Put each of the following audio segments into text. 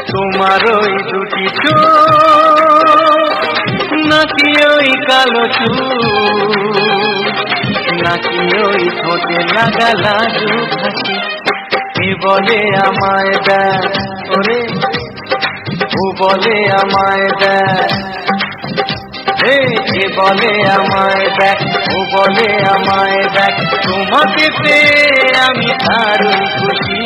তোমার ওই দুটি চোখ নাকি ওই কালো চুল নাকি ওই ঠোঁটে লাগা লাজু হাসি কে বলে আমায় দেখ ওরে ও বলে আমায় দেখ কে বলে আমায় দেখ ও বলে আমায় দেখ তোমাকে পেয়ে আমি দারুণ খুশি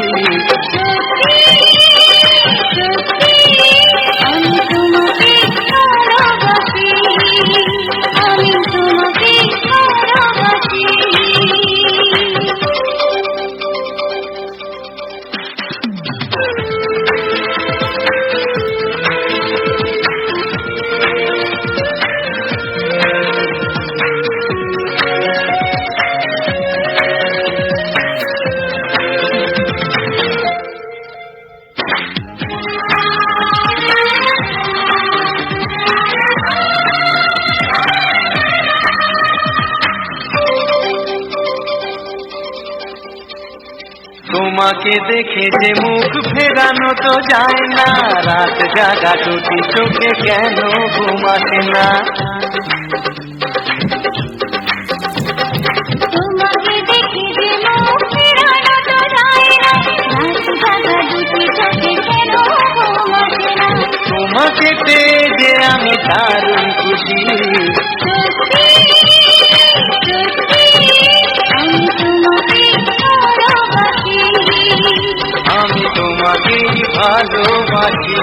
তোমাকে দেখে যে মুখ ফেরানো তো যায় না রাত জাগা দুটি চোখে কেন ঘুম আসে না তোমাকে দেখে যে মুখ ফেরানো তো যায় না রাত জাগা দুটি চোখে কেন ঘুম আসে না তোমাকে পেয়ে যে আমি দারুণ খুশি আমি তোমাকেই ভালোবাসি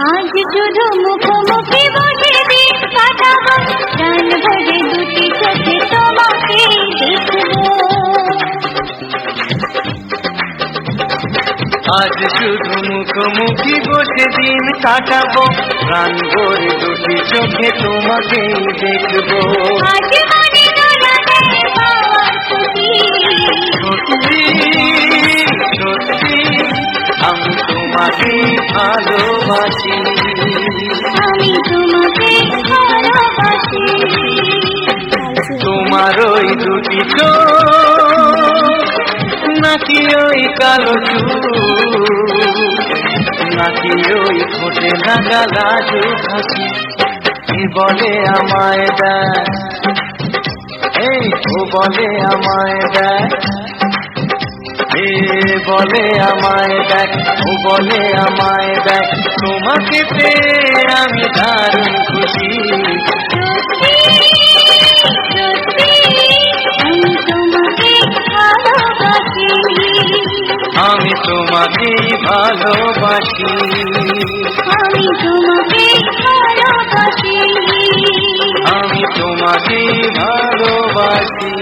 আজ শুধু মুখোমুখি বসে দিন কাটাবো প্রাণ ভরে দুটি চোখে তোমাকে দেখবো আজ শুধু মুখোমুখি বসে দিন কাটাবো প্রাণ ভরে দুটি চোখে তোমাকেই দেখবো আজ মনে ধরা দেয় পাওয়ার খুশি সত্যি সত্যি আমি তোমাকেই ভালোবাসি আমি তোমাকে ভালোবাসি তোমার ওই দুটি চোখ নাকি ওই কালো চুল নাকি ওই ঠোঁটে লাগা লাজু হাসি কে বলে আমায় দেখ ও বলে আমায় দেখ বলে আমায় দেখ ও বলে আমায় দেখ তোমাকে পেয়ে আমি দারুণ খুশি আমি তোমাকেই ভালোবাসি আমি তোমাকে ভালোবাসি আমি তোমাকেই ভালোবাসি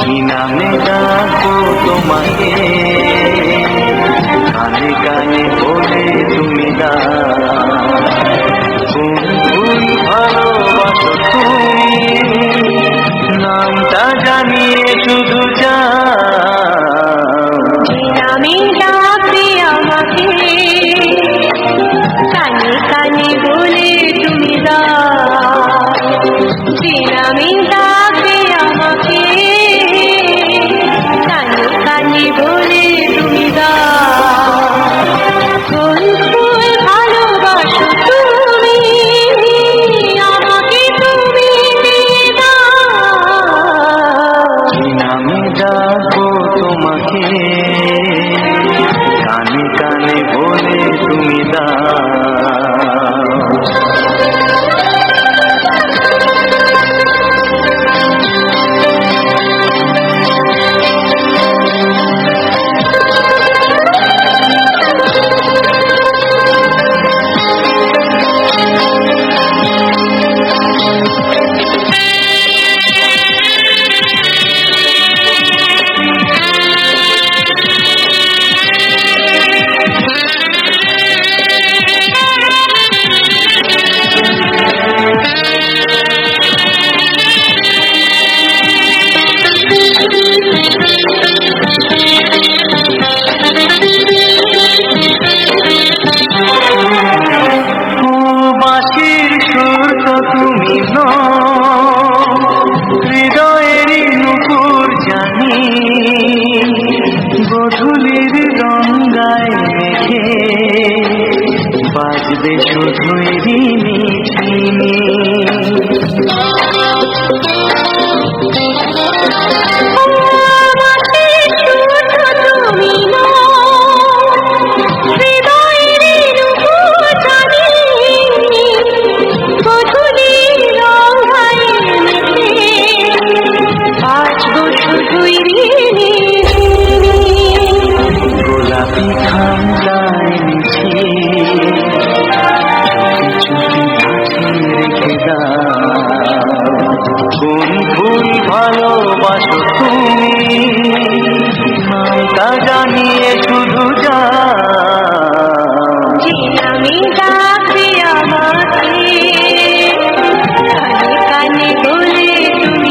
কি নামে ডাকবো তোমাকে কানে কানে বলে তুমি কোন ভুল ভালোবাসো তুমি নামটা জানিয়ে শুধু নামে ডাকবে আমাকে কানে কানে বলে তুমি নামে ডাকবে আমাকে কানে কানে বলে তুমি ধুলির রঙায় মেঘে বাজবে শুধুই রিনি গোলাপি খামলায় মিছি রেখে দাও কোন ফুল ভালোবাসো তুমি নামটা জানিয়ে শুধু আমি ডাকবে আমাকে কানে কানে বলে তুমি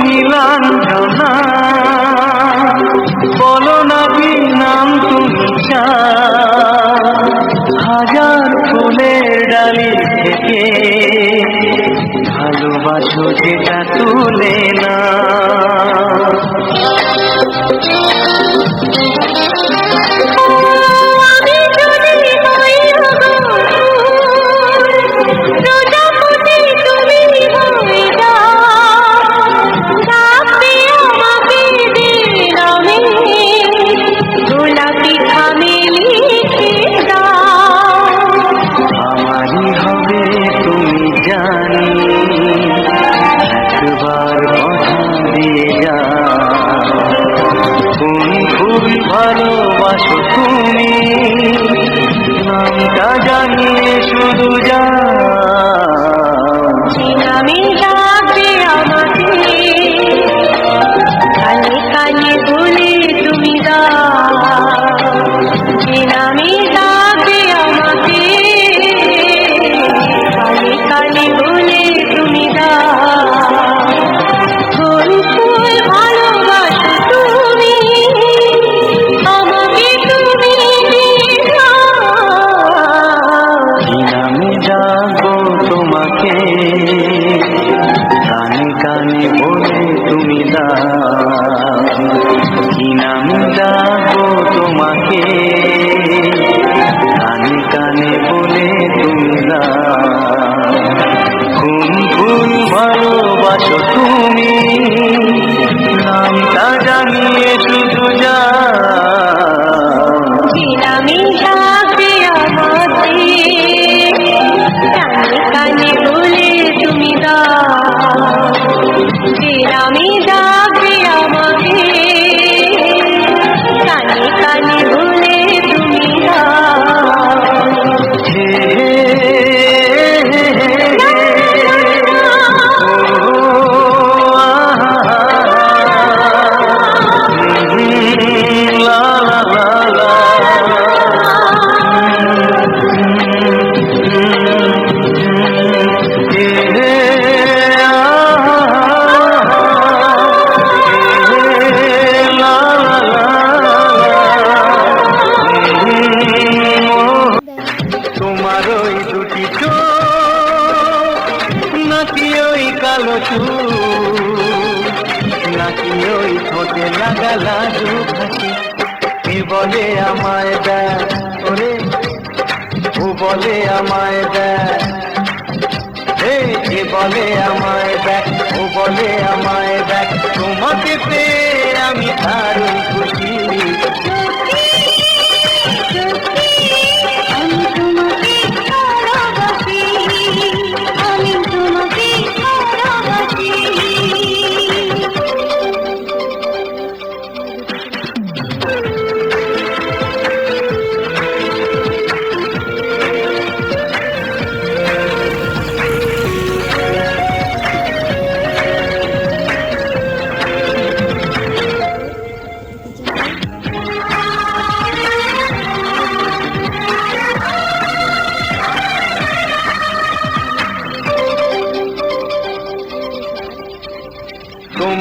নীলাঞ্জনা বলো না কি নাম তুমি হাজার ফুলের ডালি থেকে ভালোবাসো যেটা তুলে না ভালোবাসো তুমি নামটা জানিয়ে শুধু আমি ডাকবে আমাকে কানে কানে বলে তুমি আমি ডাকবে আমাকে কানে কানে বলে তুমি কোন ফুল ভালোবাসো তুমি আমাকে তুমি আমি যাবো তোমাকে কানে কানে বলে তুমি আমি যাবো তোমাকে কানে কানে বলে তুমি কোন ফুল ভালোবাসো তুমি নামটা জানিয়ে শুধু আমি ডাকবে আমাকে কানে কানে বলে তুমি আমি ডাকবে আমাকে কানে কানে বলে তুমি তোমার ওই দুটি চোখ নাকি ওই কালো চুল নাকি ওই ঠোঁটে লাগা লাজু হাসি কে বলে আমায় দেয় ওরে ও বলে আমায় দেয় কে বলে আমায় দেখ ও বলে আমায় দেখ তোমাকে পেয়ে আমি দারুণ খুশি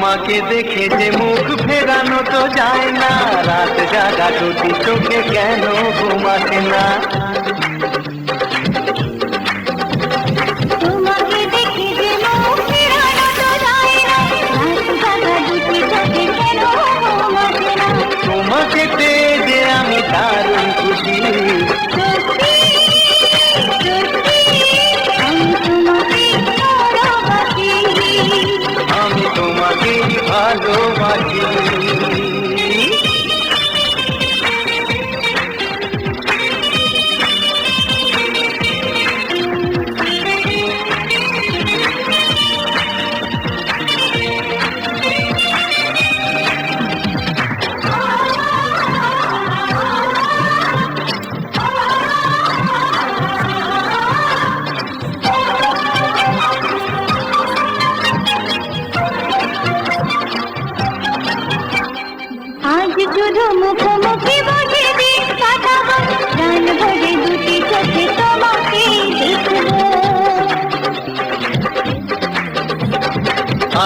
তোমাকে দেখে যে মুখ ফেরানো তো যায় না, রাত জাগা দুটি চোখে কেন ঘুমাতে না? তোমাকে দেখে যে মুখ ফেরানো তো যায় না, রাত জাগা দুটি চোখে কেন ঘুমাতে না? তোমাকে পেয়ে যে আমি দারুণ খুশি, সত্যি সত্যি আমি তোমাকে ভালোবাসি। আমি তোমাকে ভালোবাসি। আজ শুধু মুখোমুখি বসে দিন কাটাবো, প্রাণ ভরে দুটি চোখে তোমাকে দেখবো।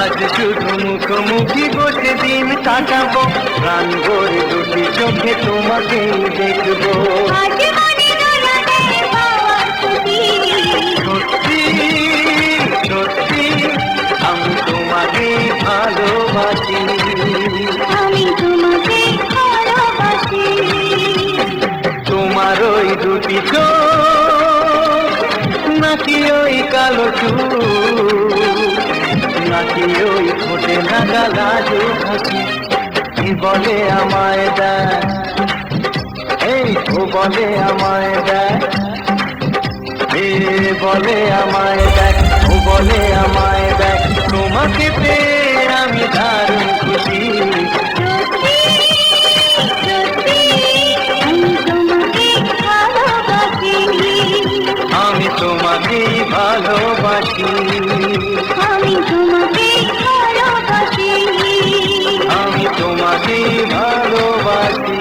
আজ শুধু মুখোমুখি বসে দিন কাটাবো, প্রাণ ভরে দুটি চোখে তোমাকে দেখবো। আজ মনে দোলা দেয় পাওয়ার খুশি, সত্যি সত্যি আমি তোমাকে ভালোবাসি। আমি তোমাকে ভালোবাসি। তোমার ওই দুটি চোখ, নাকি ওই কালো চুল, নাকি ওই ঠোঁটে লাগা লাজু হাসি, কি বলে আমায় দেয়, এই তো বলে আমায় দেয়, এ বলে আমায় দেয়, ও বলে আমায় দেয়, তোমাকে পেয়ে আমি দারুণ খুশি। সত্যি সত্যি আমি তোমাকে ভালোবাসি। আমি তোমাকে ভালোবাসি। আমি তোমাকে ভালোবাসি। আমি তোমাকে ভালোবাসি।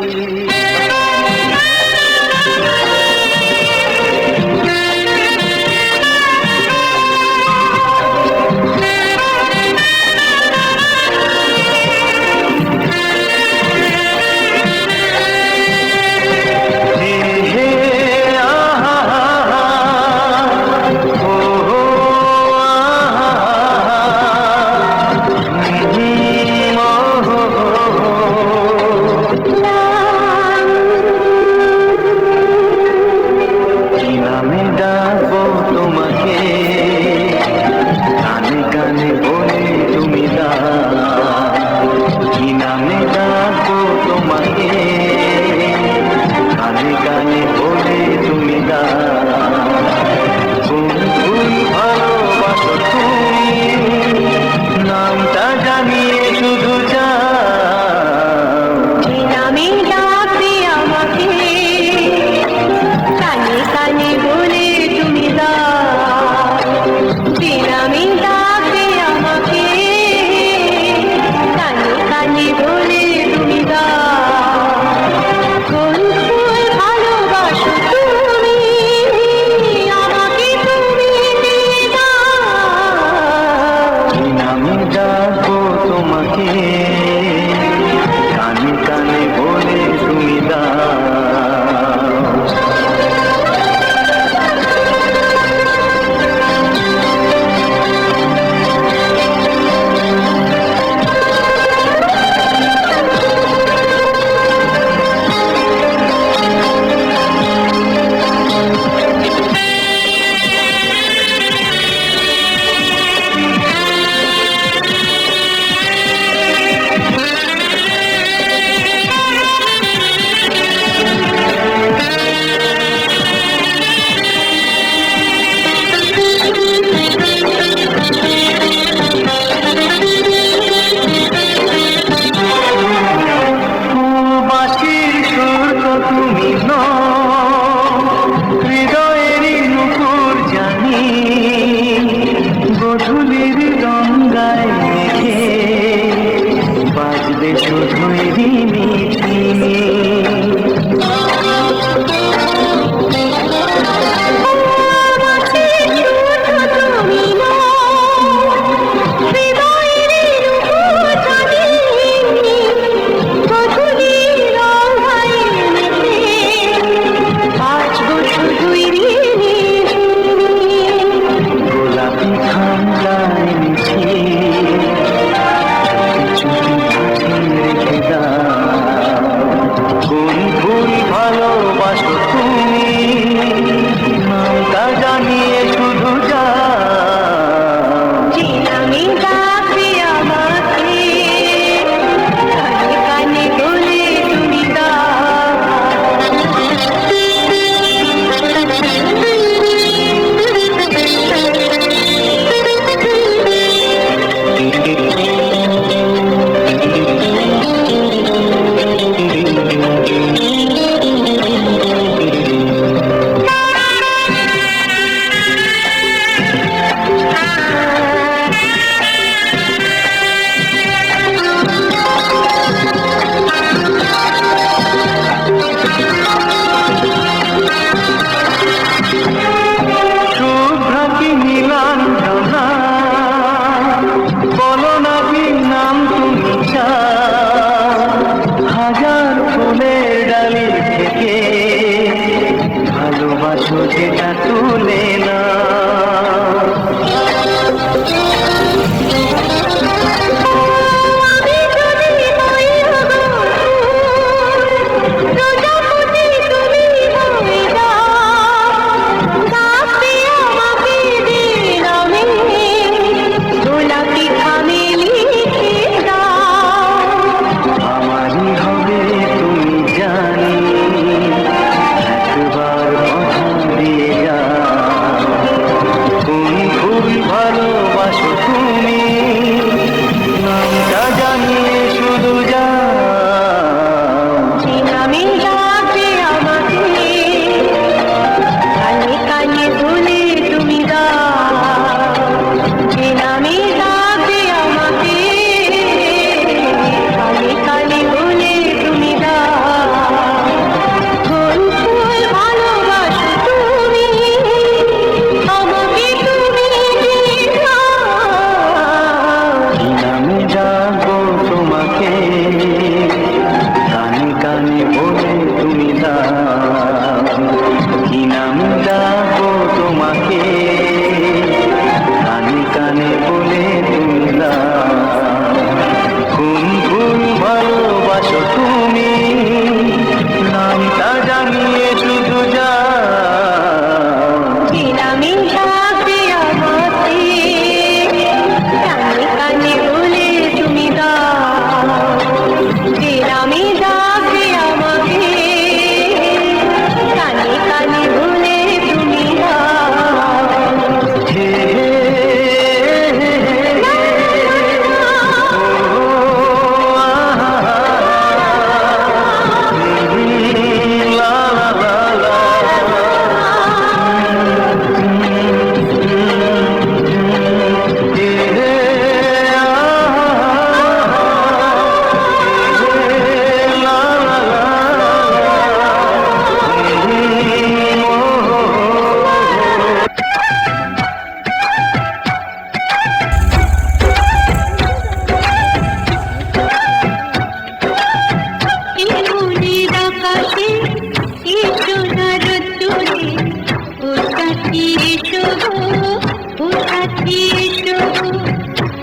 সাথী এসো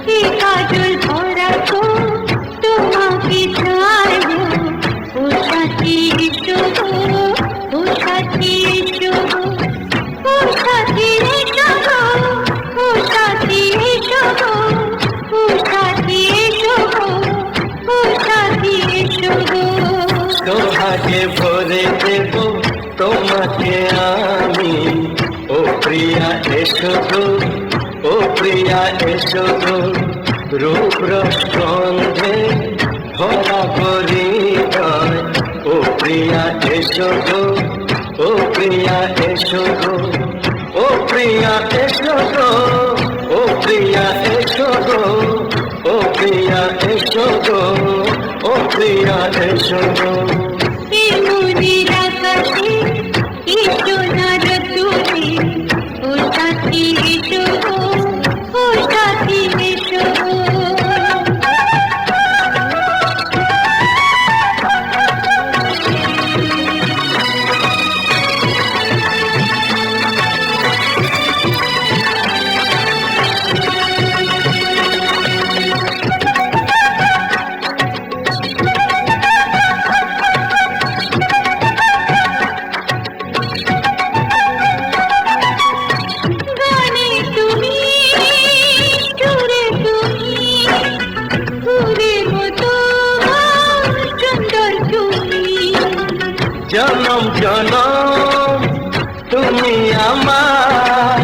কি কাজল ভরা গো তোমাকে চাইবো ও সাথী এসো ও সাথী এসো ও সাথী এসো ও সাথী এসো ও সাথী এসো ও সাথী এসো সোহাগে ভরে দেব তোমাকে আমি ও প্রিয়া এসো গো ও প্রিয়া এসো গো রূপ রসগন্ধে ভরা হৃদয় ও প্রিয়া এসো গো ও প্রিয়া এসো গো ও প্রিয়া এসো গো ও প্রিয়া এসো গো ও প্রিয়া এসো গো ও প্রিয়া এসো গো এই মনের আকাশে এসো না রতুরে ও সাথী এসো ও সাথী এসো গানে তুমি সুরে তুমি সুরের মতো সুন্দর তুমি জনম জনম তুমি আমার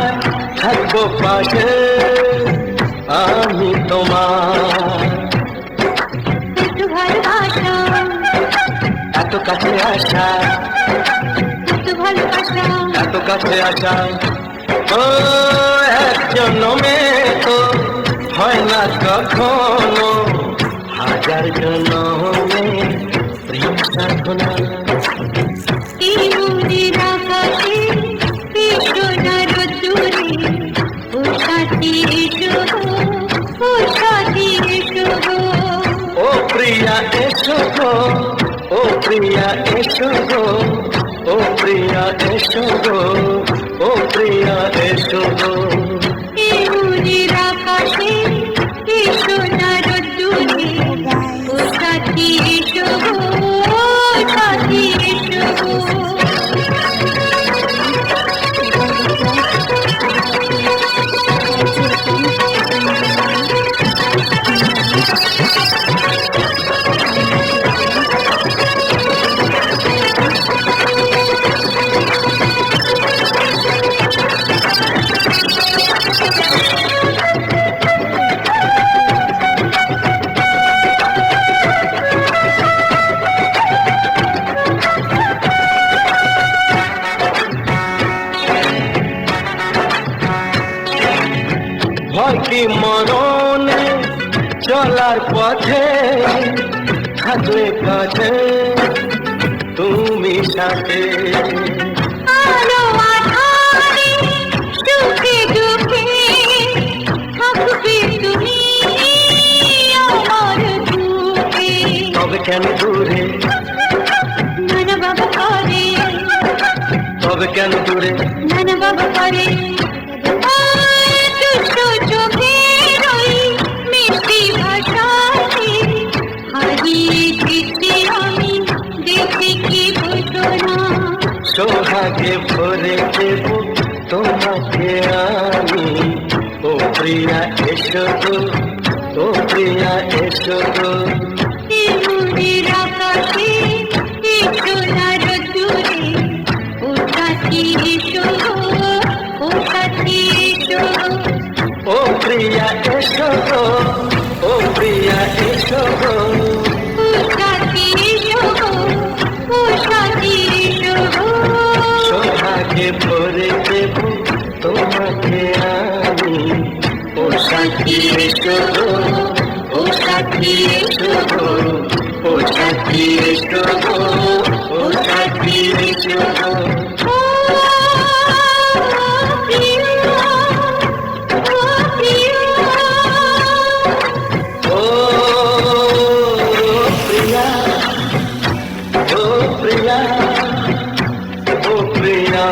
থাকবো পাশে আমি তোমার এত ভালোবাসা এত কাছে আসা এত ভালোবাসা এত কাছে আসা ও এক জন্মে তো হয় না কখনো হাজার জন্মে প্রেম সাধনা এই মনের আকাশে এসো না রতুরে ও সাথী এসো ও সাথী এসো ও প্রিয়া এসো গো ও প্রিয়া এসো গো ও প্রিয়া এসো গো ও প্রিয়া এসো গো এই মনের আকাশে এসো না রতুরে ও সাথী এসো ও সাথী এসো ভয় কি মরণে চলার পথে থাকলে কাছে তুমি সাথে আলো আধারে সুখে দুঃখে থাকবে তুমি আমার বুকে তবে কেন দূরে নানা বাবা করে তবে কেন দূরে নানা বাবা করে দুষ্ট চোখের ওই মিষ্টি ভাষাতে হারিয়ে যেতে আমি দেখে কি বুঝো না সোহাগে ভরে দেব তোমাকে আমি ও প্রিয়া এসো গো ও প্রিয়া এসো গো এই মনের আকাশে এসো না রতুরে ও সাথী এসো ও সাথী এসো ও প্রিয়া এসো গো ও প্রিয়া এসো গো ও সাথী এসো ও সাথী এসো সোহাগে ভরে দেব তোমাকে আমি ও সাথী এসো গো ও সাথী এসো গো ও সাথী এসো গো ও সাথী এসো গো ও প্রিয় ও প্রিয় ও প্রিয়া ও প্রিয়া ও প্রিয়া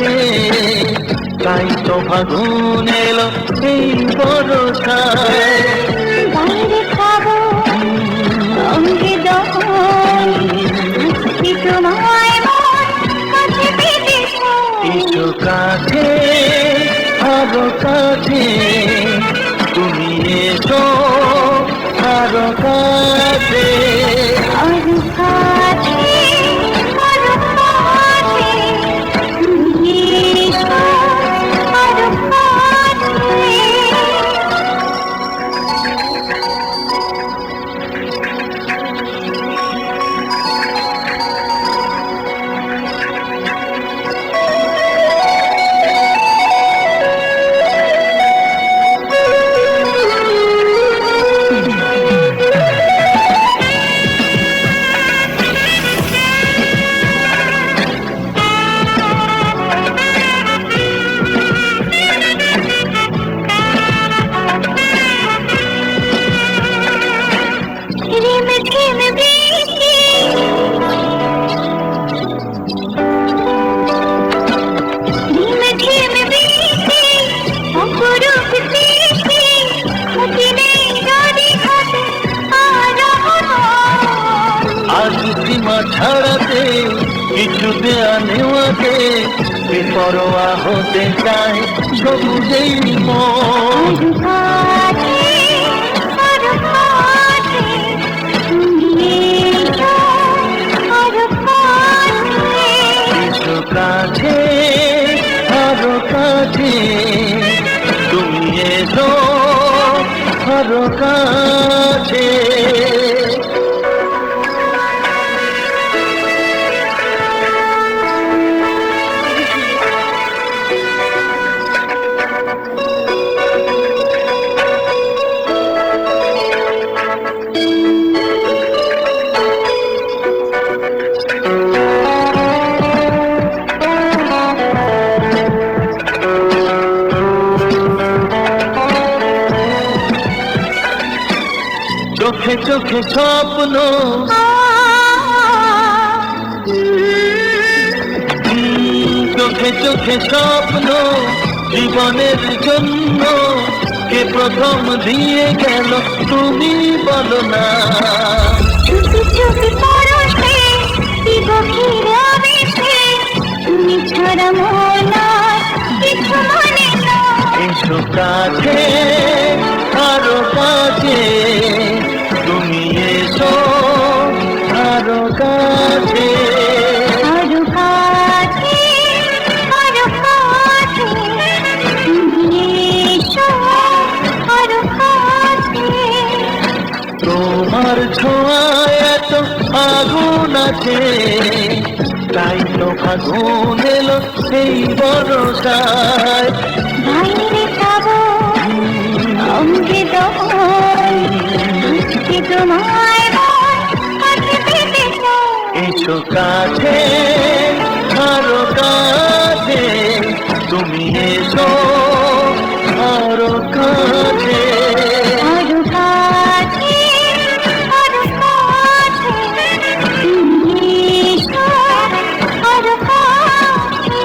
কাছে, তাই তো ফাগুন এলো এই বরষায়। বাইরে খাবো অঙ্গে দহন, আজকে তোমায় মন কাছে পেতে চাই। এসো কাছে, আরো কাছে, তুমি এসো আরো কাছে। আরো কাছে, আরো কাছে, তুমি এসো আরো কাছে। রিম ঝিম বৃষ্টি, রিম ঝিম বৃষ্টি, অপরূপ সৃষ্টি, ক্ষতি নেই যদি ঘটে আরো। আজ সীমা ছাড়াতে, কিছু দেয়া নেওয়াতে, বেপরোয়া হতে চায় সবুজেই মন। কাছে, আরো কাছে, তুমি এসো আরো কাছে। এসো কাছে, আরো কাছে, তুমি এসো আরো কাছে। চোখে চোখে স্বপ্ন, চোখে চোখে স্বপ্ন, জীবনের জন্য কে প্রথম দিয়ে গেল তুমি বলো না। চুপি চুপি পরশে, কি গভীর আবেশে, তুমি ছাড়া মন আর কিছু মনে না। এসো কাছে, আরো কাছে, তুমি এসো আরো কাছে। আরো কাছে, আরো কাছে, তুমি এসো আরো কাছে। তোমার ছোঁয়ায় এত আগুন আছে, তাই তো ফাগুন এলো এই বরষায়। বাইরে খাবো অঙ্গে দহন, আজকে তোমায় মন কাছে পেতে চাই। এসো কাছে, আরো কাছে, তুমি এসো আরো কাছে। আরো কাছে, আরো কাছে, তুমি এসো আরো কাছে।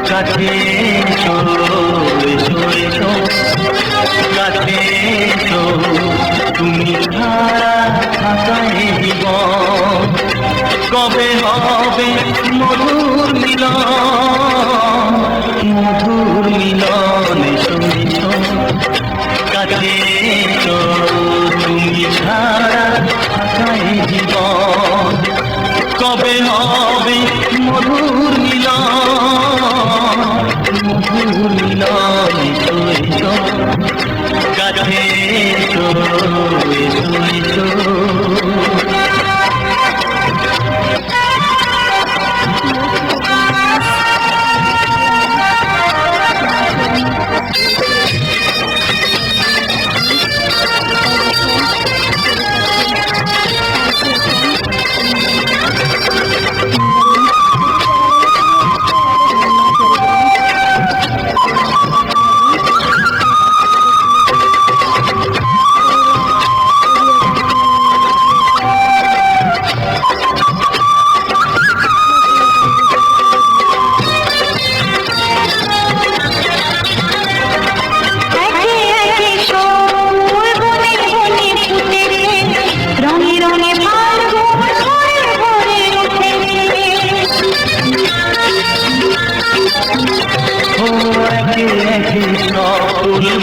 কাছে এসো, এসো এসো কাছে এসো, তুমি ছাড়া থাকা এই জীবন কবে হবে মধুর মিলন। মধুর মিলনে শুনিছ কাছে তো তুমি ছাড়া থাকাই জীবন কবে হবে মধুর মিলনে শুনিছ কাছে তো শুনিছ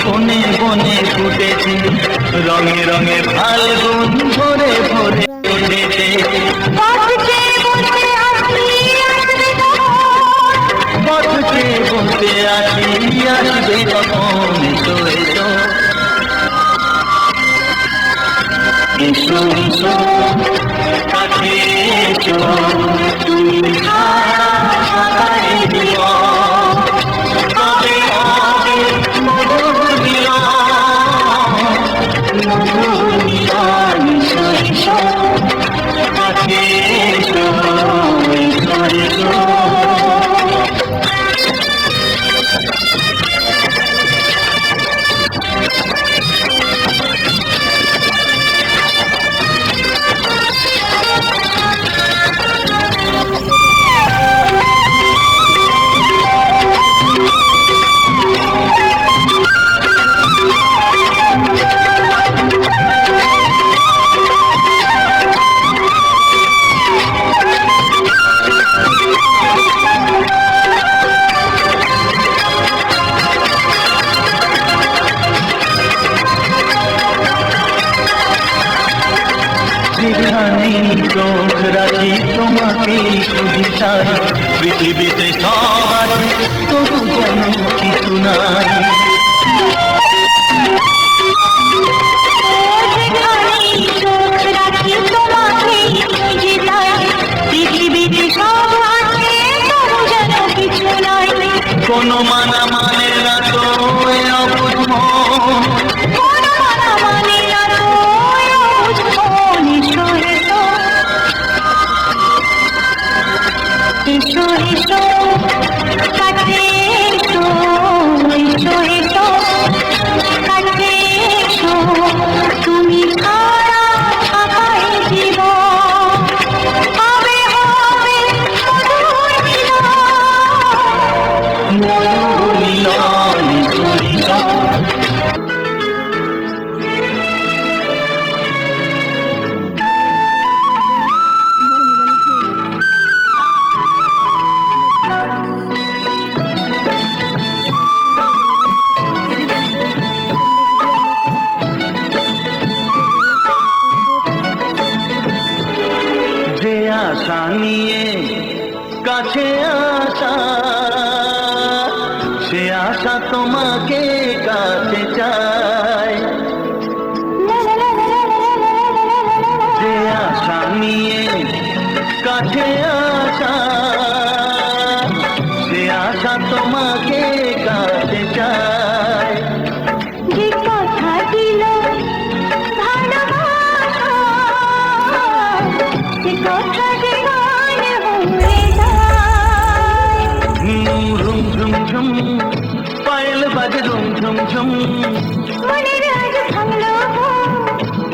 বনে বনে ফুটেছে রঙে রঙে ফাল্গুন ভরে ভরে উঠেছে পথকে বলতে আসি আসবে তখন এসো এসো এসো কাছে এসো তুমি চোখ রাখি তোমাকে খুঁজি চাই পৃথিবীতে সব আছে তবু যেন কিছু নাই কোনো মানা মানে না তো অবুঝ এসো এসো কাছে এসো এসো এসো কাছে এসো তুমি ছাড়া থাকাই জীবন হবে হবে মধুর মিলন আশা নিয়ে কাছে আসা সে আশা তোমাকে কাছে চায় যে আশা নিয়ে কাছে আসা সে আশা তোমাকে কাছে চায় যে কথা দিল ভালোবাসা সে কথা পায়েল বাজে ঝুম ঝুম ঝুম মনের রাগ ভাঙলো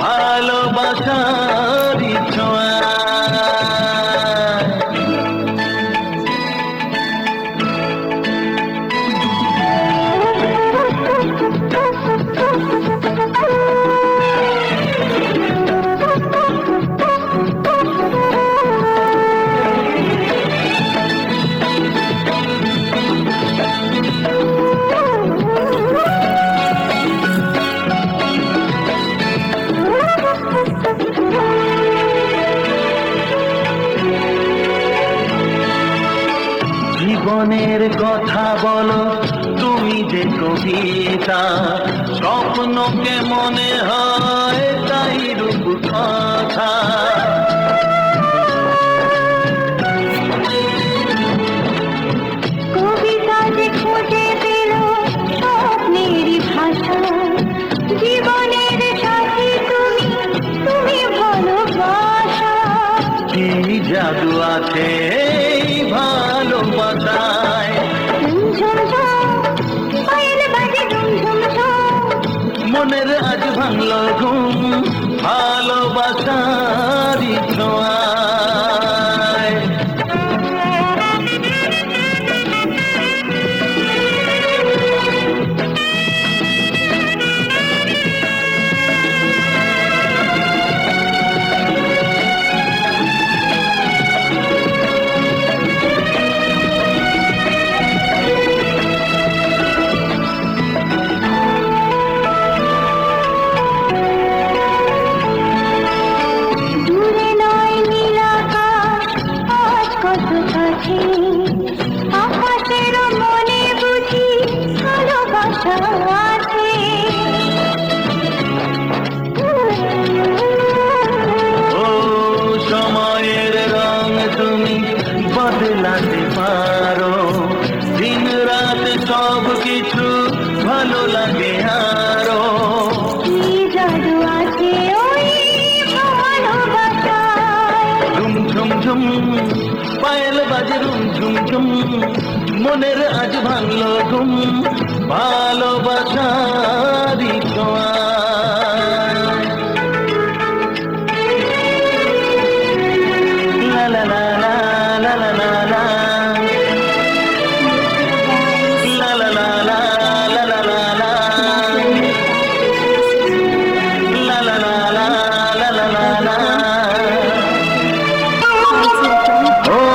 ভালোবাসার ছোঁয়া মনের কথা বলো, তুমি যে কবিতা, স্বপ্নকে মনে হয় তাই রূপ কথা। কবিতা যে খুঁজে পেল স্বপ্নেরই ভাষা, জীবনের সাথী তুমি, তুমি ভালোবাসা। কি জাদু আছে এই ভালোবাসায়, ঝুমঝুম পায়েল বাজে ঝুমঝুম, মনের আজ ভাঙল ঘুম ভালোবাসারই ছোঁয়ায়। দূরে নয় নীল আকাশ, আজ কত কাছে, আকাশের মনে বুঝি ভালোবাসা আছে। ও সময়ের রং তুমি বদলাতে পারো, দিন রাত সব কিছু ভালো লাগে আরো। কি জাদু আছে ওই ভালোবাসায়, ঝুম ঝুম ঝুম পায়েল বাজে রুম ঝুম ঝুম, মনের আজ ভাঙল ঘুম ভালোবাসারই ছোঁয়ায়। লা লা লা লা লা লা লা লা। La la la la la la la la. La la la la la la la la. Oh,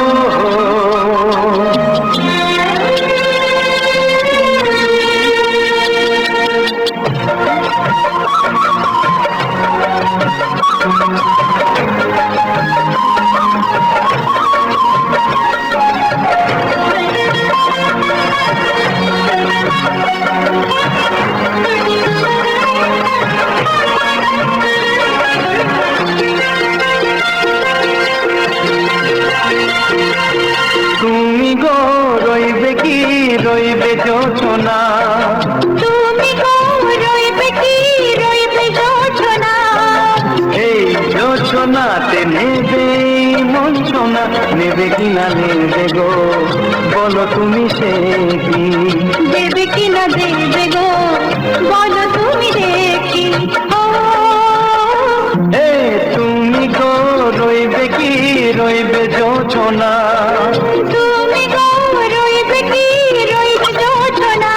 তুমি গো রইবে কি রইবে যোছনা, তুমি গো রইবে কি রইবে যোছনা, এই যোছনাতে নেবে মন সোনা, নেবে কি না নেবে গো বলো তুমি সে কি। দেবে কি না দেবে গো বলো তুমি দেখি। ও এ তুমি গো রইবে কি রইবে যোছনা, তুমি গো রইবে কি রইবে যোছনা।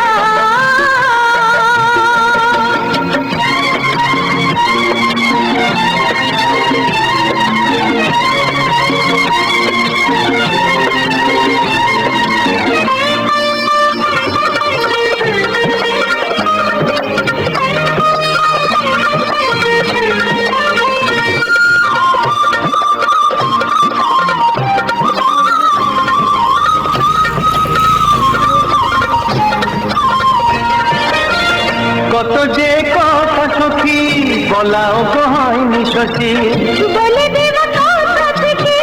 কত যে কথা সখী বলাও হয়নি শশী, বলে দেব কথা থেকে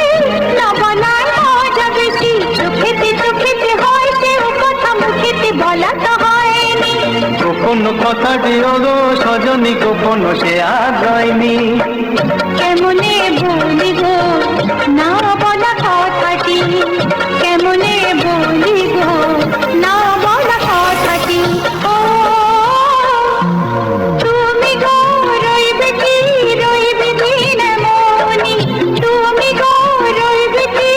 না বলার মজা বেশি, চোখেতে চোখেতে হয় সে কথা মুখেতে বলা তো হয়নি। গোপন কথা দিও গো সজনী, গোপন সে আর হয়নি। কেমনে বলি গো না বলা কথাটি, কেমনে বলি গো না বলা কথাটি। ও তুমি গো রইবে কি রইবে দিন মনি, তুমি গো রইবে কি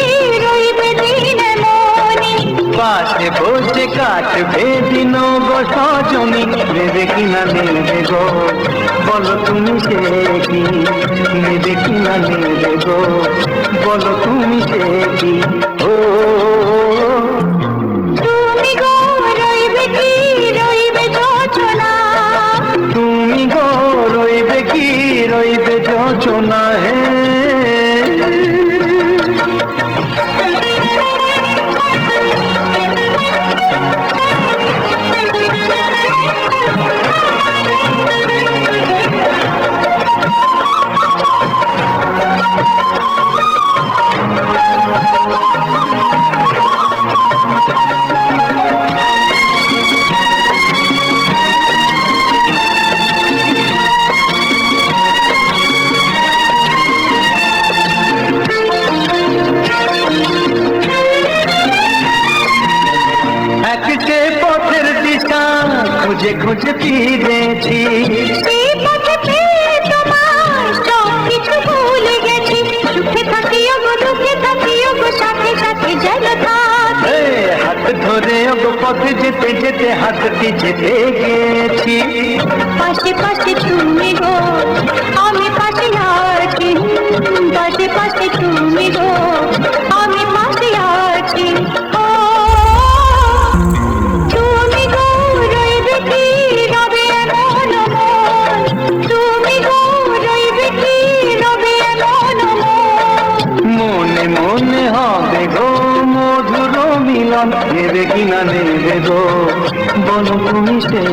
রইবে দিন মনি। পাশে বসে কাটবে দিন গো সজনী, নেবে কি না নেবে গো বলো তুমি সে কি। নেবে কি না নেবে গো বলো তুমি সে কি। ও তুমি গো রইবে কি রইবে যোছনা, তুমি গো রইবে কি রইবে যোছনা। হে তুমি খোঁজে ফিরেছি। সেই পথে পেয়ে তোমায় সব কিছু ভুলে গেছি। সুখে থাকি ওগো দুঃখে থাকি ওগো সাথে সাথে যেন থাক। হাত ধরে ওগো পথে যেতে যেতে হাতটি চেপে গেছি। পাশে পাশে তুমি গো আমি পাশে আছি। পাশে পাশে তুমি গো আমি পাশে আছি। ও তুমি গো রইবে কি রবে এমন মন। তুমি গো রইবে কি রবে এমন মন। মনে মনে হবে গো মধুর মিলন, নেবে কিনা নেবে গো বলো তুমি সে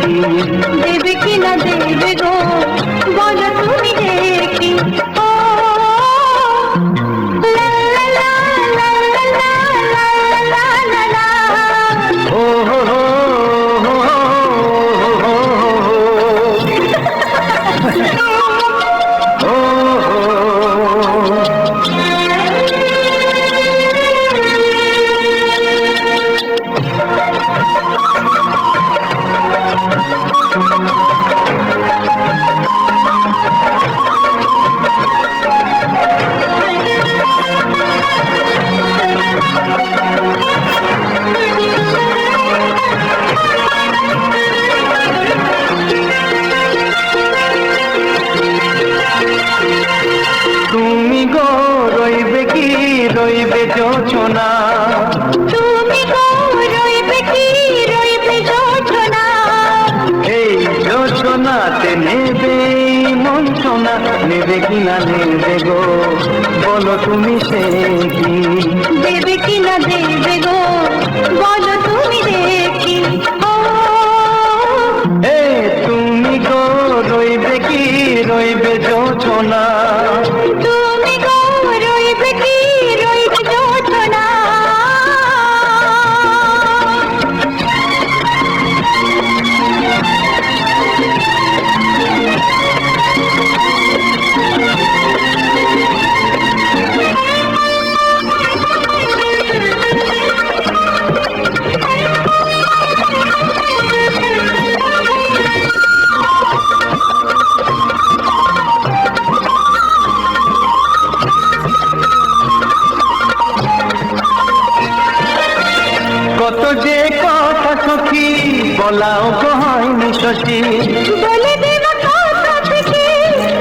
কি। দেবে কিনা দেবে গো বলো তুমি দেখি। ও লা লা লা লা লা লা লা লা লা। ও হো হো হো হো হো হো। তুমি গো রইবে কি রইবে যোচনা। তুমি গো রইবে কি রইবে যোচনা। এই যোচনাতে নেবে মন সোনা, নেবে কিনা নেবে গো বলো তুমি সে কি। দেবে কিনা দেবে গো বলো তুমি দেখি। ও তুমি গো রইবে কি রইবে যোচনা। তুমি গো রইবে কি রইবে যোচনা। কত যে কথা সখী বলাও গো হয়নি শশী। বলে দেব কথা থেকে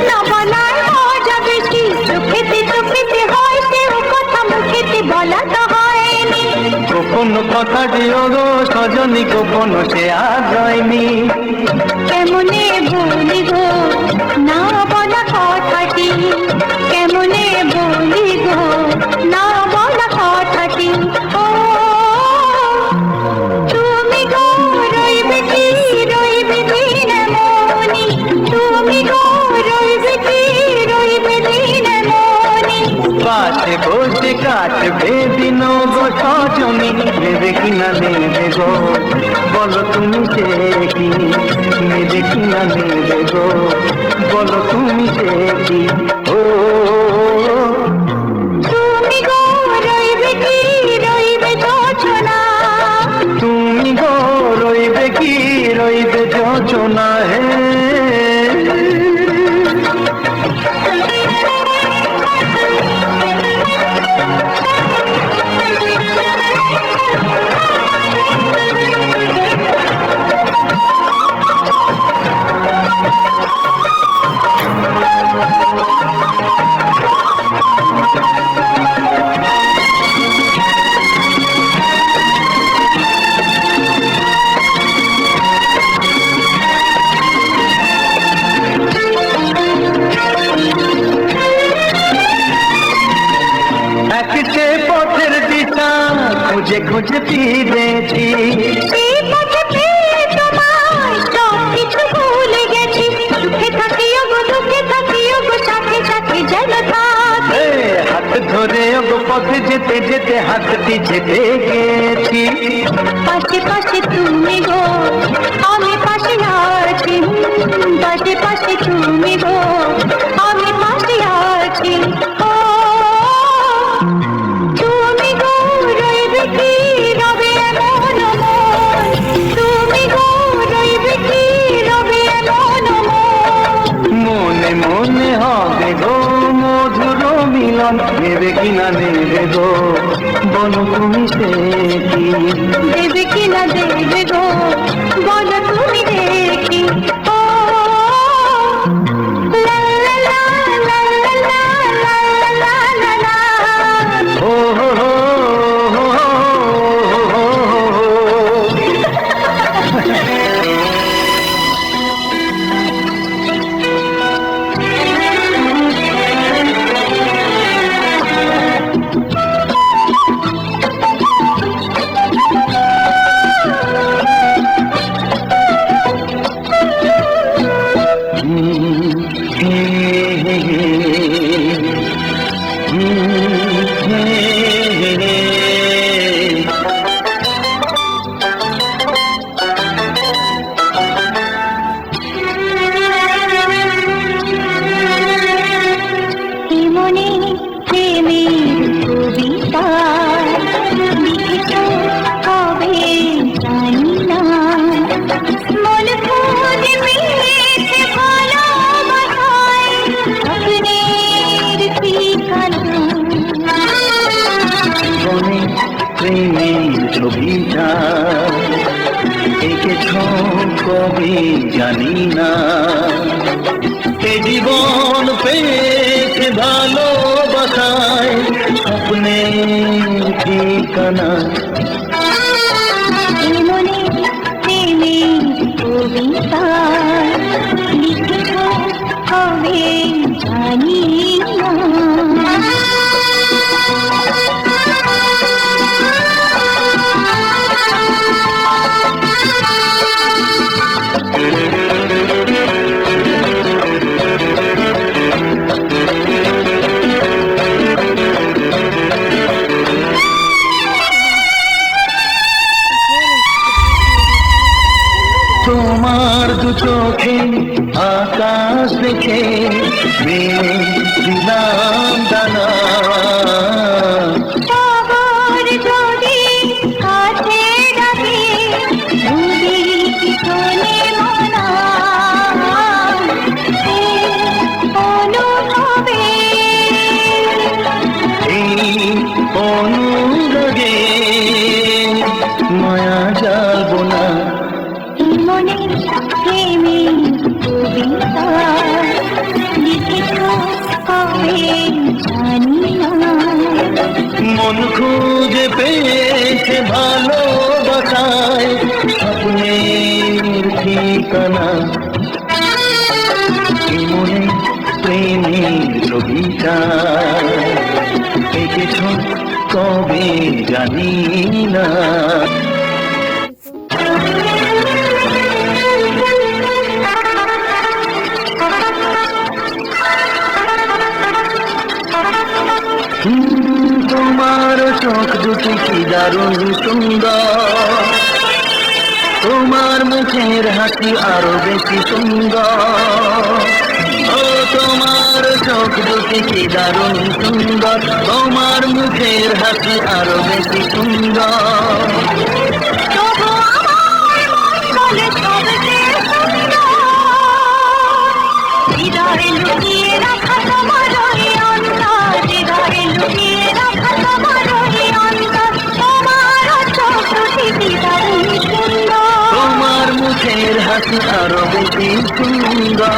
না বলার মজা বেশি। চোখেতে চোখেতে হয় সেও কথা মুখেতে বলা তো হয়নি। গোপন কথা দিও গো সজনী গোপন সে আর রয়নি। কেমনে বলি গো না বলা কথাটি। কেমনে বলি গো না বলা কথাটি। ও তুমি গো রইবে কি রইবে দিন মনি। তুমি গো রইবে কি রইবে দিন মনি। পাশে বসে কাটবে দিন গো সজনী, নেবে কিনা নেবে গো বলো তুমি সে কি। নেবে কিনা নেবে গো বলো তুমি সে কি। ও তুমি গো রইবে কি রইবে যোচনা। তুমি গো রইবে কি রইবে যোচনা। হে একটে পথের দিশা খুঁজে খুঁজে ফিরেছি। সেই পথে পেয়ে তোমায় সব কিছু ভুলে গেছি। সুখে থাকি ওগো দুঃখে থাকি ওগো সাথে সাথে যেন থাক। হাত ধরে ওগো পথে যেতে যেতে হাতটি চেপে গেছি। পাশে পাশে তুমি গো আমি পাশে আছি। পাশে পাশে তুমি গো আমি পাশে আছি। ও তুমি গো রইবে কি রবে এমন মন। তুমি গো রইবে আমায় গো মধুর মিলন নেবে কিনা নেবে গো বলো তুমি সে কি দেবে কিনা দেবে গো বলো তুমি দেখি ও লা লা লা লা লা লা লা লা লা। ও হো হো হো হো হো। ছবিটা এঁকেছ কবে জানি না এ জীবন পেয়েছে ভালোবাসায় স্বপ্নের ঠিকানা মনে প্রেমের কবিতা লিখেছ কবে জানি না। তোমার দু চোখে আকাশ দেখে দিলাম দানা সাগর যদি কাছে ডাকে নদী কি শোনে মনা অনুভবে এই অনুরাগে মায়া যাবো না মনে প্রেমের কবিতা লিখেছ কবে জানি না। মন খুঁজে পেয়েছে ভালোবাসায় স্বপ্নের ঠিকানা মনে প্রেমের ছবিটা এঁকেছ কবে জানি না তোমার চোখ দুটি কি দারুণ সুন্দর তোমার মুখের হাসি আরো বেশি সুন্দর ও তোমার চোখ দুটি কি দারুণ সুন্দর তোমার মুখের হাসি আরো বেশি সুন্দর তবু আমার মন বলে সবচেয়ে সুন্দর হৃদয়ে লুকিয়ে রাখা তোমার ওই অন্তর হৃদয়ে লুকিয়ে রাখা তোমার ওই অন্তর তোমার চোখ দুটি কি দারুণ সুন্দর তোমার মুখের হাসি আরো বেশি সুন্দর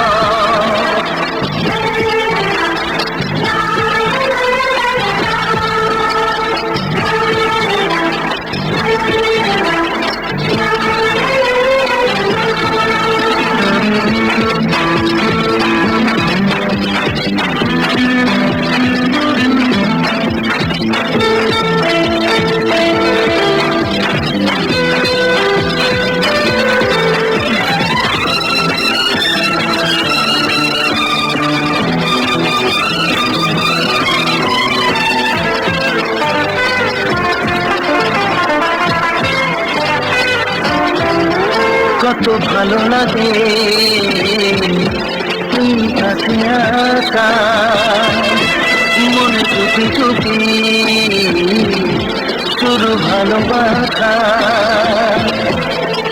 কত ভালো লাগে তুই কাছে আসা মনে চুপি চুপি শুরু ভালোবাসা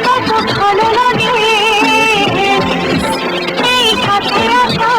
কত ভালো লাগে এই কাছে আসা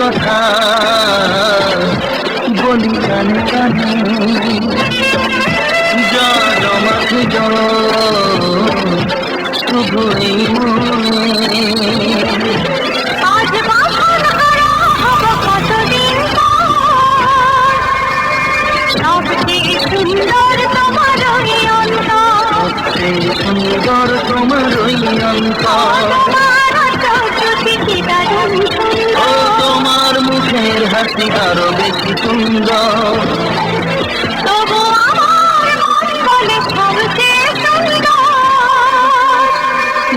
কথা বলি কানে কানে, জল মাঝে জল শুধু এই মনে। আজ বাসন হারা হব কতদিন পর, সবচেয়ে সুন্দর তোমার ওই অন্তর, সবচেয়ে সুন্দর তোমার ওই অন্তর। তোমার চোখটি কি দারুণ ও সুন্দর, তোমার মুখের হাসি আরো বেশি সুন্দর। তবু আমার মন বলে সবচেয়ে সুন্দর,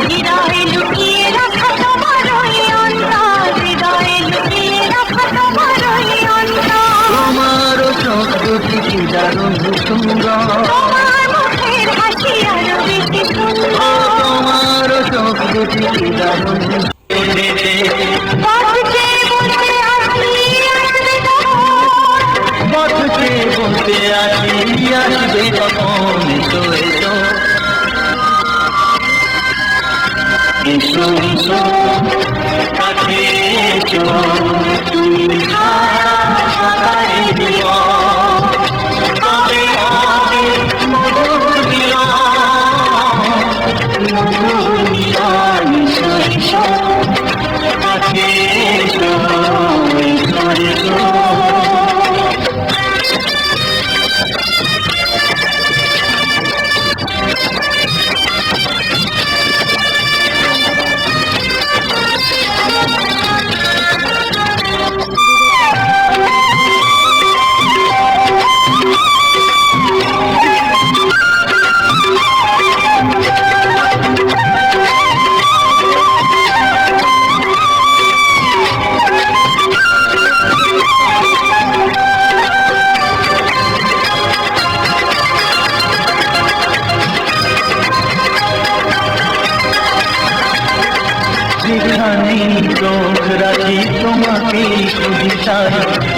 হৃদয়ে লুকিয়ে রাখা তোমার ওই অন্তর, হৃদয়ে লুকিয়ে রাখা তোমার ওই অন্তর। তোমার চোখ দুটি কি দারুণ সুন্দর, তোমার মুখের হাসি আরো বেশি ও সুন্দর, তোমার চোখ দুটি কি দারুণ। পথ চেয়ে বলতে আসি আসবে তখন, পথ চেয়ে বলতে আসি আসবে তখন। এসো এসো এসো এসো কাছে এসো, তুমি ছাড়া সবাই জীবন তবে হবে মধুর মিলন, মধুর মিলন। এসো এসো কাছে এসো, এসো এসো। যেখানেই চোখ রাখি তোমাকে খুঁজি চাই,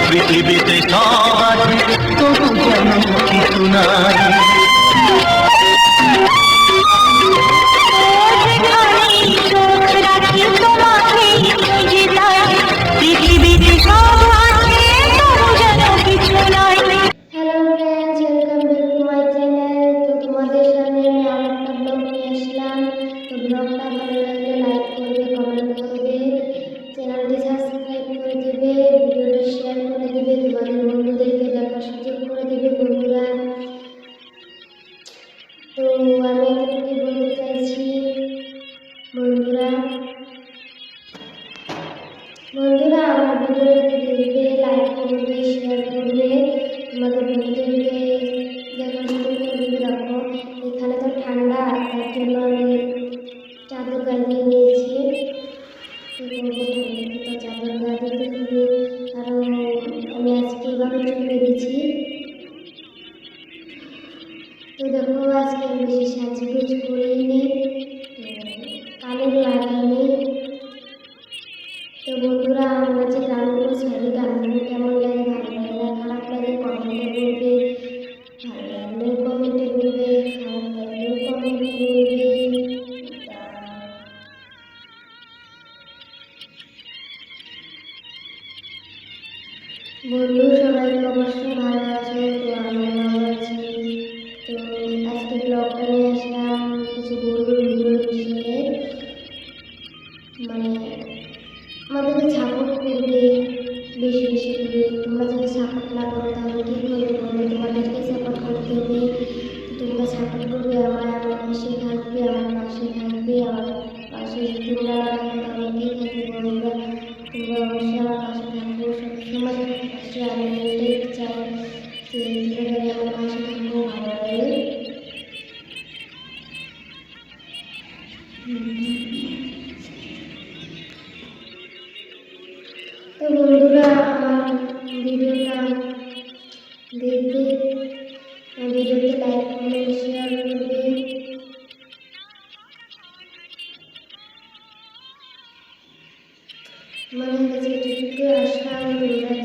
পৃথিবীতে সব আছে তবু যেন কিছু নাই। যেখানেই চোখ রাখি তোমাকেই খুঁজে যাই, পৃথিবীতে সব আছে তবু যেন কিছু নাই। Hello friends, welcome back to my channel. তো তোমাদের সামনে আমি আরেকটা ব্লগ নিয়ে আসলাম। তো ব্লগটা ভালো লাগলে লাইক করবে, কমেন্ট করবে, চ্যানেলটি সাবস্ক্রাইব করে দেবে, ভিডিওটা শেয়ার করে দেবে, তোমাদের বন্ধুদেরকে দেখার সুযোগ করে দেবে বন্ধুরা। তো আমি এতটুকু বলতে চাইছি বন্ধুরা, বন্ধুরা আমার ভিডিওটাকে দেখবে, লাইক করবে, শেয়ার করবে, তোমাদের বন্ধুদেরকে দেখার সুযোগ করে দেবে। দেখো এখানে তো ঠান্ডা, তার জন্য আমি চাদর গায়ে নিয়েছি। তো চাদর গায়ে দিতে আরও আমি আজকে এভাবে চুল বেঁধেছি। তো দেখো আজকে আমি বেশি সাজগোজ করিনি, কানের লাগাইনি। তো বন্ধুরা আমরা যে গানগুলো ছাড়ি, গানগুলো কেমন লাগে, ভালো লাগে না খারাপ লাগে কমেন্টে বলবে, ভালো লাগলেও কমেন্টে বলবে, খারাপ লাগলেও কমেন্টে বলবে। বন্ধু সবাই তো অবশ্যই ভালো আছে, তো আমি ভালো আছি। তো আজকে ব্লগটা নিয়ে আসলাম কিছু বলবো ভিডিওর বিষয়ে, মানে আমাদেরকে সাপোর্ট করবে বেশি বেশি করে। তোমরা যদি সাপোর্ট না করো তাহলে কী করবে বলো, তোমাদেরকে সাপোর্ট করতে হবে। তোমরা সাপোর্ট করবে, আমার পাশে থাকবে, আমার পাশে থাকবে, আমার পাশে যদি তোমরা না থাকো তাহলে কে থাকবে বন্ধুরা। তোমরা অবশ্যই আমার পাশে থাকবো সবসময়, পাশে আমি এটাই চাই যে তোমরা আমার পাশে থাকবো ভালো লাগে। তো বন্ধুরা আমার ভিডিওটা দেখবে, ভিডিওতে লাইক কমেন্ট শেয়ার করবে। আমাদের কাছে যেটুকু আশা তোমরা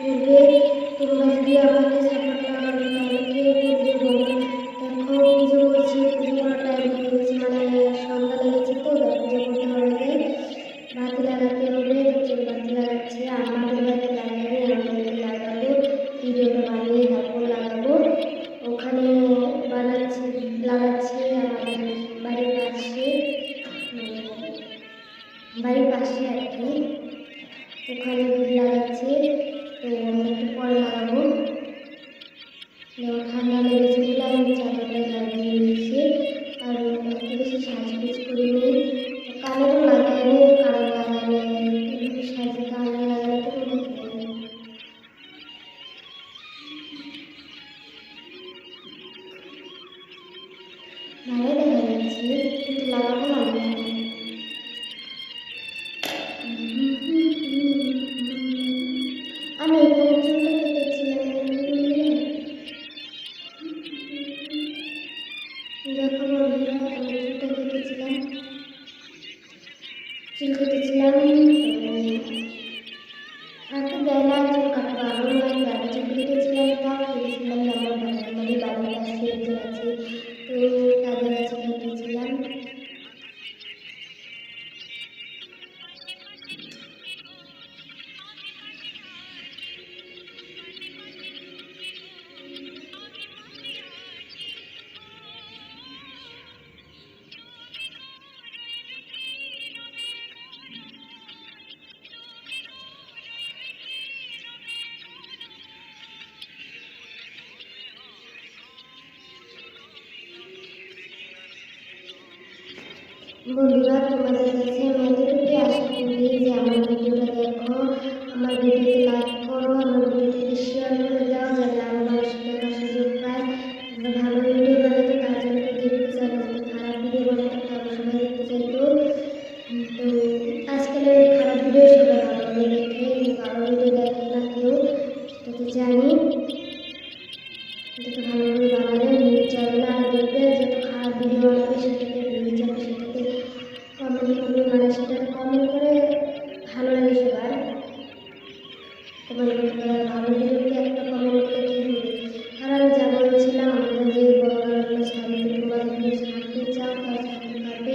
করবে। তোমরা যদি আমাকে সাপোর্ট না করো তাহলে কে করবে বলো। দেখো পুজো করছি, পুজো করার টাইম হয়ে গেছে, মানে সন্ধ্যা লেগেছে, তো পুজো করতে হবে, বাতি লাগাতে হবে, বাতি লাগাচ্ছি। আর যেমন ঠান্ডা লেগেছে বলে আমি চাদরটা লাগিয়ে নিয়েছি। আর অত বেশি সাজগোজ করিনি, কানেরও লাগাইনি, কানে লাগাইনি, সাজে কানে লাগাইতে কোনো ভালো দেখা যাচ্ছে, কিন্তু লাগাবো না আমি। আমি এখানে চুলটা কেটেছিলাম, দেখো বন্ধুরা আমি চুলটা কেটেছিলাম, চুল কেটেছিলাম হাতে দেয় না চুল কাটা ভালো নয়, আমি চুল কেটেছিলাম তাও কেটেছিলাম যে আমার বাড়ির পাশে একজন আছে, তো তাদের কাছে কেটেছিলাম। বন্ধুরা তোমাদের কাছে আমি এতটুকুই আশা করি যে আমার ভিডিওটা দেখো, আমার ভিডিওতে লাইক করো, আমার ভিডিওতে শেয়ার করে দাও, যাতে আরও মানুষের দেখার সুযোগ পায়। আমরা ভালো ভিডিও বানাতে তার জন্য তো দেখতে চাই না, যদি খারাপ ভিডিও বানাতে তাহলে সবাই দেখতে চাইতো। তো আজকালের খারাপ ভিডিও সবাই ভালো করে দেখে, ভালো ভিডিও দেখে না কেউ, সেটা তো জানি। যেটা ভালো করে বানালে ভিউজ যাবে না, আর দেখবে যত খারাপ ভিডিও বানাবে সেটাতে ভিউজ যাবে, সেটাতে কমেন্ট করবে, মানে সেটাতে কমেন্ট করে ভালো লাগে সবার, কমেন্ট করতে ভালো ভিডিওতে একটা কমেন্ট করলে কী হবে। আর আমি যা বলেছিলাম আমাদের যে বড় সামনে তোমরা যদি ছাড়তে চাও তাহলে ছাড়তে পারবে,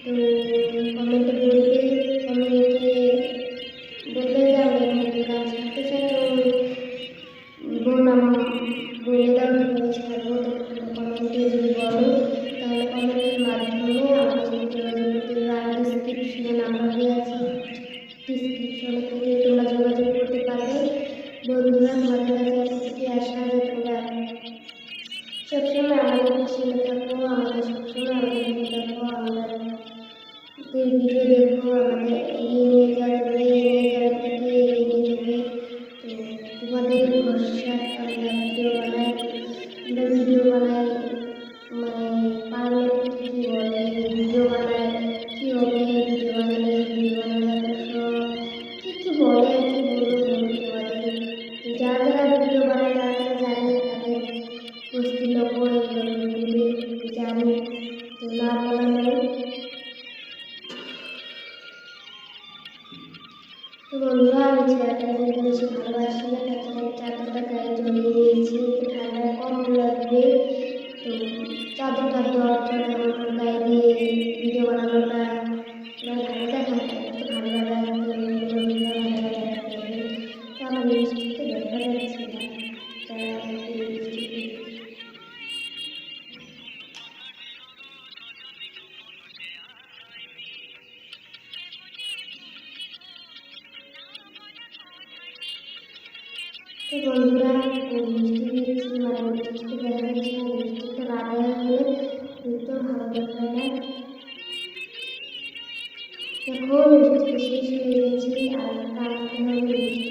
তো কমেন্টে বলবে, কমেন্টে বলবে যে আমি এখানে গান ছাড়তে চাই, তো বোন আমার বলে দাও কীভাবে ছাড়বো, তো কমেন্টে যদি বলো তাহলে কমেন্টের মাধ্যমে আমার সাথে যোগাযোগ করতে পারবে। আর ডিসক্রিপশনে নাম্বার দেওয়া আছে, ডিসক্রিপশনে থেকে তোমরা যোগাযোগ করতে পারবে। বন্ধুরা তোমাদের কাছে এতটুকুই আশা যে তোমরা সবসময় আমাদের পাশে থাকো, আমাদের সবসময় আমাদের ভিডিও দেখো, আমাদের ভিডিও দেখো, আমাদের এগিয়ে নিয়ে যাও, তোমরা এগিয়ে যাও, থেকে এগিয়ে নিয়ে যাবে। তো তোমাদের ভরসায় আমরা ভিডিও বানাই, মানে পারলে কী বলে ভিডিও বানাই, কী হবে ভিডিও বানালে, ভিডিও বানালে কী বলে, কী বলবো তোমাদের। যারা যারা ভিডিও বানায় তারা তারা জানে, তাদের বস্তি লোক এগুলো জানে, তো না বানালে। তো বন্ধুরা আমি ছেলেটাকে বেশি ভালোবাসি না, তার জন্য চাদরটা গায়ে জড়িয়ে দিয়েছি, ঠান্ডায় কম লাগবে। তো চাদরটা দেওয়ার জন্য আমার গায়ে দিয়ে ভিডিও বানানোটা ভালো দেখায়, একটু ভালো লাগায়, ভালো দেখাতে হবে। তো আমার লিপস্টিকটা দেখা যাচ্ছে না, তাই আমি লিপস্টিক তো বন্ধুরা মিষ্টি দিয়েছি, মানে মিষ্টি দেখা যাচ্ছে না, মিষ্টিটা লাগাই হলে দেখতেও ভালো দেখায় না। দেখো মিষ্টি শেষ হয়ে গেছে, আর কাটতে হবে মিষ্টি।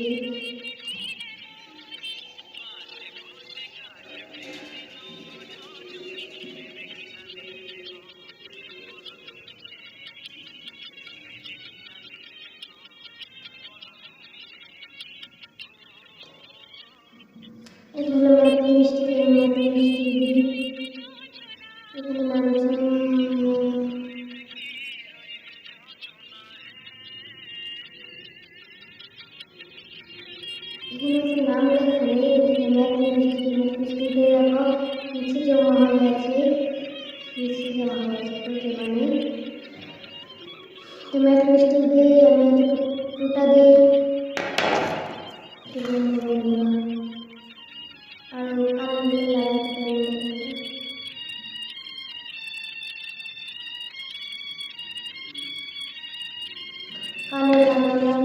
এগুলো মিষ্টি দিই, এগুলো মানুষ এখানে নাম লেখা নেই, মিষ্টি দিয়ে রাখো, নিচে জমা হয়ে আছে, নিচে জমা হয়ে আছে, তো জমা নেই। তো ম্যাথ মিষ্টি দিয়ে আমি দুটা দিই, আর কানে লাগালাম।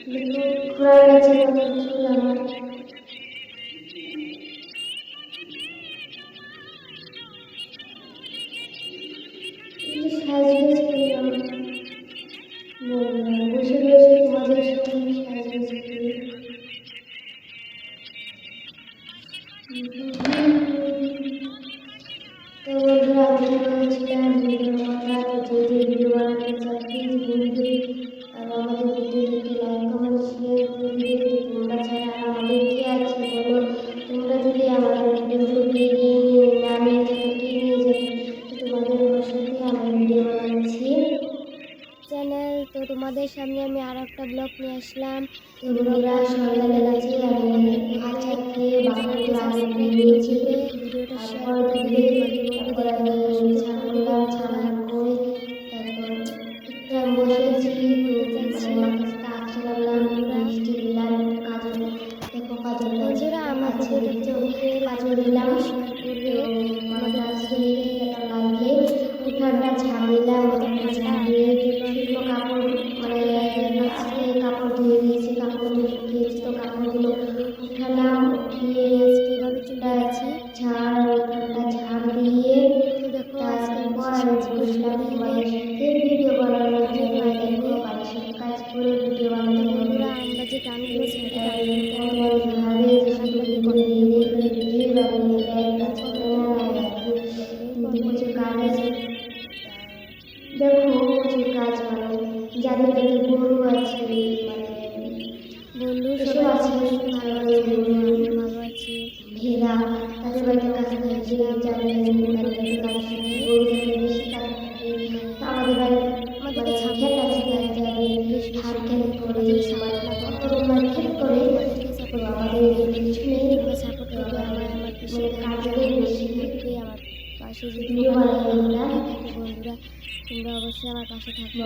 ঘোড়ার কাছে চুল আমার সাজগোজ করলাম বসে বসে তোমাদের সঙ্গে সাজগোজ করি। তো বন্ধুরা আমি বলছিলাম ভিডিওর কথা, যে ভিডিও বানাতে চাই প্লিজ বন্ধু আর আমাদের ভিডিওটিকে লাইক কমেন্ট শেয়ার করে দিবে। তোমরা ছাড়া আমাদের কি আছে বলো? তোমরা যদি আমাদের ভিডিওগুলো এগিয়ে না নিয়ে যাবে তোমাদের বসতে আমার ভিডিও বানাচ্ছি চ্যানেল। তো তোমাদের সামনে আমি আর একটা ব্লগ নিয়ে আসলাম। তো বন্ধুরা সন্ধ্যাবেলা গেছে, আমি ভাত খেয়ে বাসাতে আগে নিয়েছি ভিডিওটা শেয়ার করে দিলে তোমাদের বন্ধু ছাড়লাম ছাড়ার করে তারপর বসেছি কাজ চালালাম মিষ্টি দিলাম কাজল দেখো কাজল বন্ধুরা আমার চোখে কাজল দিলাম করবে আমাদের আজকে লাগে উঠানটা ঝাড়িলাম উঠানটা ঝাড়িয়ে শুকনো কাপড় মানে আজকে কাপড় ধুয়ে দিয়েছি কাপড় শুকিয়েছি তো কাপড়গুলো উঠালাম উঠিয়ে কীভাবে চুলা আছে ঝাড় উঠানটা ঝাড় দিয়ে দেখো তারপর আমি বসলাম তোমাদের সাথে ভিডিও বানানোর জন্য দেখো বাড়ির কাজ করে ভিডিও বানাতে বন্ধুরা আমরা যে গানগুলো ছেড়ে ভাবে যেগুলো করে দিয়ে ভিডিও বানিয়ে দেয় কাজ করে না কিছু কাজ আছে দেখো কিছু কাজ মানে যাদের বাড়িতে গরু আছে মানে বন্ধু সব আছে ভালো আছে ভেড়া তাদের বাড়িতে কাজ করছে যাদের বাড়িতে কাজ গরু বেশি কাজ থাকে আমাদের বাড়িতে খেত আছে যাদের বেশি হার খেত করে মানে খেত করে আমাদের কিছু নেই সাপোর্ট করবে আমার পিছিয়ে কাজের বেশি থাকে আমার পাশে যদি বন্ধুরা তোমরা অবশ্যই আমার পাশে থাকবে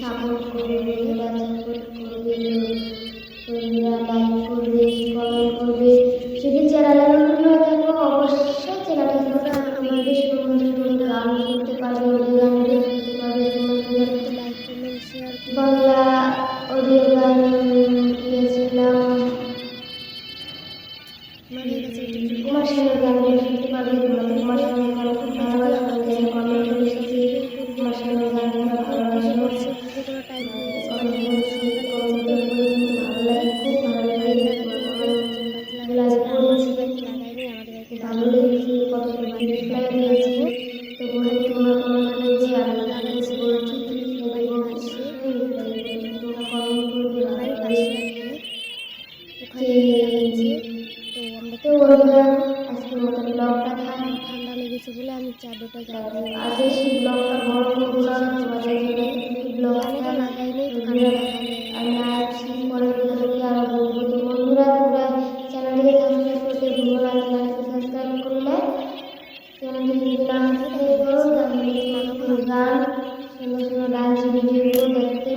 সাপোর্ট করবে লাইক করবে কমেন্ট করবে যদি চ্যানেলে নতুন হয়ে থাকো অবশ্যই চ্যানেলটা আমাদের সুন্দর গান শুনতে পারবে অডিও গান শুনতে পারবে like comment share Bangla audio গান গিয়েছিলাম কুমার শানুর গানগুলো শুনতে পারবে কুমার শানুর গান খুব ভালোবাসা কমেন্ট করে এসেছি কুমার শানুর গানগুলো ভালোবাসা করছে ভালো লাগে খুব ভালো লাগে ভালো লেগেছে কত রিপ্লাই দিয়েছি তো বলে তোমরা কমেন্ট যে আমি লাগাইছি বলছি তো বন্ধুরা আজকের মতো ব্লগটা ঠান্ডা লেগেছে বলে আমি চাদরটা জ্বালাই আর বেশি ব্লগটা বড় করবো না তোমাদের ব্লগটা লাগাইলে আমি আসছি পরের ভিডিওতে আরো বলবো। তো বন্ধুরা তোমরা চ্যানেলটিকে সাবস্ক্রাইব করতে ভুলো না চ্যানেলটিকে সাবস্ক্রাইব করলে চ্যানেলটি যদি না সাবস্ক্রাইব করো তাহলে গান সুন্দর সুন্দর ডান্স ভিডিওগুলো দেখতে